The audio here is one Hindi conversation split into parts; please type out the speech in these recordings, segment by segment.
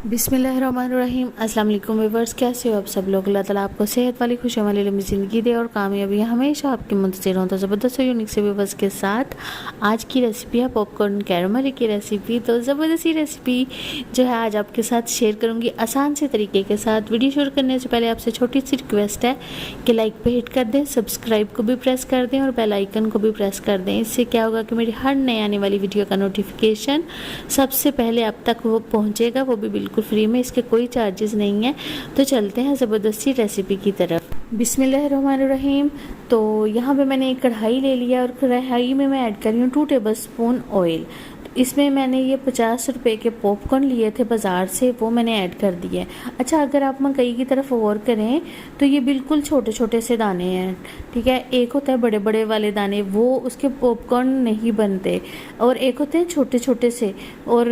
बिस्मिल्लाहिर्रहमानिर्रहीम। अस्सलाम वालेकुम व्यूअर्स, कैसे हो आप सब लोग। अल्लाह ताला आपको सेहत वाली खुशियों वाली लंबी ज़िंदगी दे और कामयाबी हमेशा आपकी मुंतज़िर हों। तो ज़बरदस्त और यूनिक से व्यूअर्स के साथ आज की रेसिपी है पॉपकॉर्न कैरमल की रेसिपी। तो ज़बरदस्त रेसिपी जो है आज आपके साथ शेयर करूँगी आसान से तरीके के साथ। वीडियो शुरू करने से पहले आपसे छोटी सी रिक्वेस्ट है कि लाइक पे हिट कर दें, सब्सक्राइब को भी प्रेस कर दें और बेल आइकन को भी प्रेस कर दें। इससे क्या होगा कि मेरी हर नए आने वाली वीडियो का नोटिफिकेशन सबसे पहले आप तक वो पहुँचेगा, वो भी बिल्कुल फ्री में, इसके कोई चार्जेस नहीं है। तो चलते हैं ज़बरदस्ती रेसिपी की तरफ। बिस्मिल्लाहिर्रहमानिर्रहीम। तो यहाँ पे मैंने एक कढ़ाई ले लिया और कढ़ाई में मैं ऐड कर रही हूँ 2 टेबलस्पून ऑयल। इसमें मैंने ये 50 रुपए के पॉपकॉर्न लिए थे बाज़ार से, वो मैंने ऐड कर दिए। अच्छा, अगर आप मकई की तरफ गौर करें तो ये बिल्कुल छोटे छोटे से दाने हैं, ठीक है। एक होता है बड़े बड़े वाले दाने, वो उसके पॉपकॉर्न नहीं बनते, और एक होते हैं छोटे छोटे से, और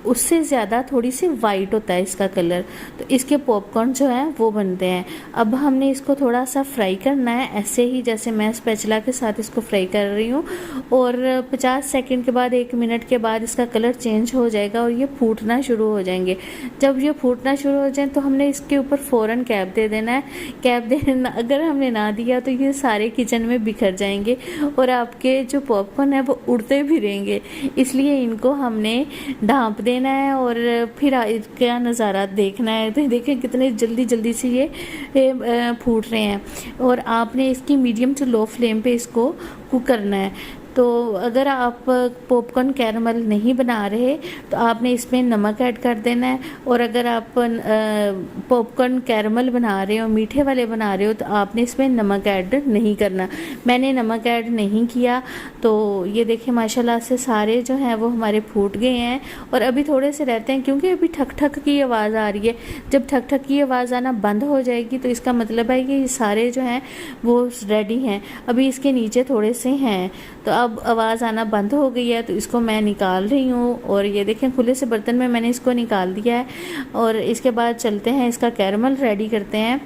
उससे ज़्यादा थोड़ी सी वाइट होता है इसका कलर। तो इसके पॉपकॉर्न जो हैं वो बनते हैं। अब हमने इसको थोड़ा सा फ्राई करना है, ऐसे ही जैसे मैं स्पैचुला के साथ इसको फ्राई कर रही हूँ। और 50 सेकंड के बाद, 1 मिनट के बाद इसका कलर चेंज हो जाएगा और ये फूटना शुरू हो जाएंगे। जब ये फूटना शुरू हो जाए तो हमने इसके ऊपर फ़ौरन कैप दे देना है। कैप देना अगर हमने ना दिया तो ये सारे किचन में बिखर जाएंगे और आपके जो पॉपकॉर्न है वो उड़ते फिरेंगे। इसलिए इनको हमने ढाँप देना है और फिर इसका नज़ारा देखना है। तो देखें कितने जल्दी जल्दी से ये फूट रहे हैं। और आपने इसकी मीडियम टू लो फ्लेम पे इसको कुक करना है। तो अगर आप पॉपकॉर्न कैरमल नहीं बना रहे तो आपने इसमें नमक ऐड कर देना है। और अगर आप पॉपकॉर्न कैरमल बना रहे हो, मीठे वाले बना रहे हो, तो आपने इसमें नमक ऐड नहीं करना। मैंने नमक ऐड नहीं किया। तो ये देखिए माशाल्लाह से सारे जो हैं वो हमारे फूट गए हैं और अभी थोड़े से रहते हैं, क्योंकि अभी ठक ठक की आवाज़ आ रही है। जब ठक ठक की आवाज़ आना बंद हो जाएगी तो इसका मतलब है कि ये सारे जो हैं वो रेडी हैं। अभी इसके नीचे थोड़े से हैं, तो अब आवाज़ आना बंद हो गई है। तो इसको मैं निकाल रही हूँ और ये देखें खुले से बर्तन में मैंने इसको निकाल दिया है। और इसके बाद चलते हैं इसका कैरमल रेडी करते हैं।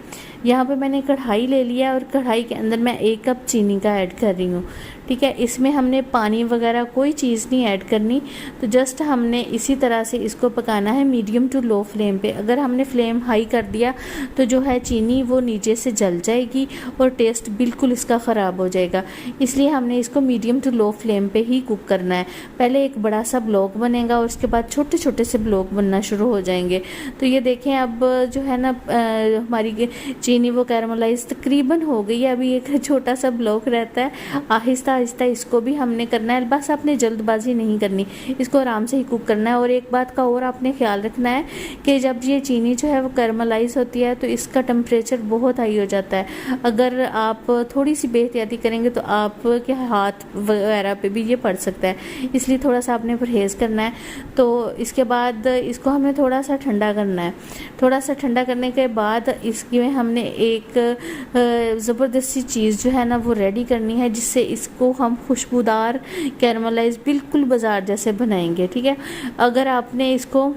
यहाँ पे मैंने कढ़ाई ले लिया और कढ़ाई के अंदर मैं 1 कप चीनी का ऐड कर रही हूँ, ठीक है। इसमें हमने पानी वगैरह कोई चीज़ नहीं ऐड करनी। तो जस्ट हमने इसी तरह से इसको पकाना है मीडियम टू लो फ्लेम पे। अगर हमने फ्लेम हाई कर दिया तो जो है चीनी वो नीचे से जल जाएगी और टेस्ट बिल्कुल इसका ख़राब हो जाएगा। इसलिए हमने इसको मीडियम टू लो फ्लेम पे ही कुक करना है। पहले एक बड़ा सा ब्लॉक बनेगा और उसके बाद छोटे छोटे से ब्लॉक बनना शुरू हो जाएंगे। तो ये देखें अब जो है ना हमारी चीनी वो कैरमलाइज तकरीबन हो गई है। अभी एक छोटा सा ब्लॉक रहता है, आहिस्ता आहिस्ता इसको भी हमने करना है। बस आपने जल्दबाजी नहीं करनी, इसको आराम से ही कुक करना है। और एक बात का और आपने ख्याल रखना है कि जब ये चीनी जो है वो कैरमलाइज होती है तो इसका टेम्परेचर बहुत हाई हो जाता है। अगर आप थोड़ी सी बेहतियाती करेंगे तो आपके हाथ वगैरह पे भी ये पड़ सकता है, इसलिए थोड़ा सा आपने परहेज़ करना है। तो इसके बाद इसको हमें थोड़ा सा ठंडा करना है। थोड़ा सा ठंडा करने के बाद इसमें हमने एक ज़बरदस्ती चीज़ जो है ना वो रेडी करनी है, जिससे इसको हम खुशबूदार कैरमलाइज बिल्कुल बाज़ार जैसे बनाएंगे, ठीक है। अगर आपने इसको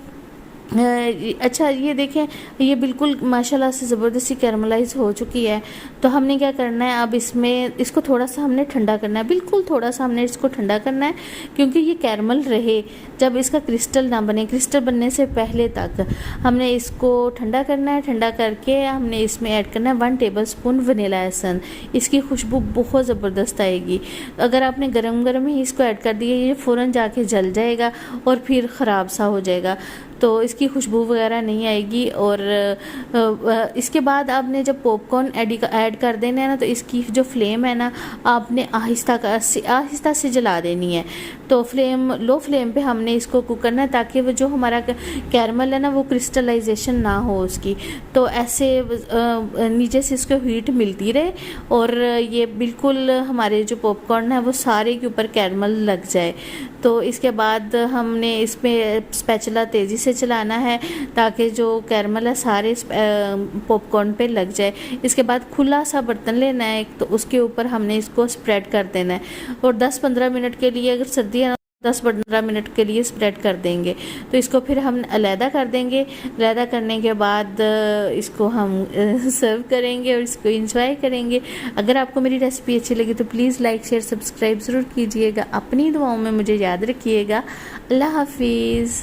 अच्छा ये देखें ये बिल्कुल माशाल्लाह से ज़बरदस्ती कैरमलाइज हो चुकी है। तो हमने क्या करना है, अब इसमें इसको थोड़ा सा हमने ठंडा करना है, बिल्कुल थोड़ा सा हमने इसको ठंडा करना है, क्योंकि ये कैरमल रहे जब इसका क्रिस्टल ना बने। क्रिस्टल बनने से पहले तक हमने इसको ठंडा करना है। ठंडा करके हमने इसमें ऐड करना है 1 टेबलस्पून वनीला एसेंस। इसकी खुशबू बहुत ज़बरदस्त आएगी। अगर आपने गरम गरम ही इसको ऐड कर दिया ये फ़ौरन जाके जल जाएगा और फिर ख़राब सा हो जाएगा, तो इसकी खुशबू वगैरह नहीं आएगी। और इसके बाद आपने जब पॉपकॉर्न ऐड कर देना है ना, तो इसकी जो फ्लेम है ना आपने आहिस्ता से जला देनी है। तो फ्लेम लो फ्लेम पे हमने इसको कुक करना है, ताकि वो जो हमारा कैरमल है ना वो क्रिस्टलाइजेशन ना हो उसकी। तो ऐसे नीचे से इसको हीट मिलती रहे और ये बिल्कुल हमारे जो पॉपकॉर्न है वो सारे के ऊपर कैरमल लग जाए। तो इसके बाद हमने इसमें स्पैचुला तेज़ी से चलाना है ताकि जो कैरमल है सारे पॉपकॉर्न पे लग जाए। इसके बाद खुला सा बर्तन लेना है, तो उसके ऊपर हमने इसको स्प्रेड कर देना है। और 10-15 मिनट के लिए, अगर सर्दी है 10-15 मिनट के लिए स्प्रेड कर देंगे। तो इसको फिर हम अलहदा कर देंगे। अलहदा करने के बाद इसको हम सर्व करेंगे और इसको इंजॉय करेंगे। अगर आपको मेरी रेसिपी अच्छी लगी तो प्लीज़ लाइक शेयर सब्सक्राइब ज़रूर कीजिएगा। अपनी दुआओं में मुझे याद रखिएगा। अल्लाह हाफिज़।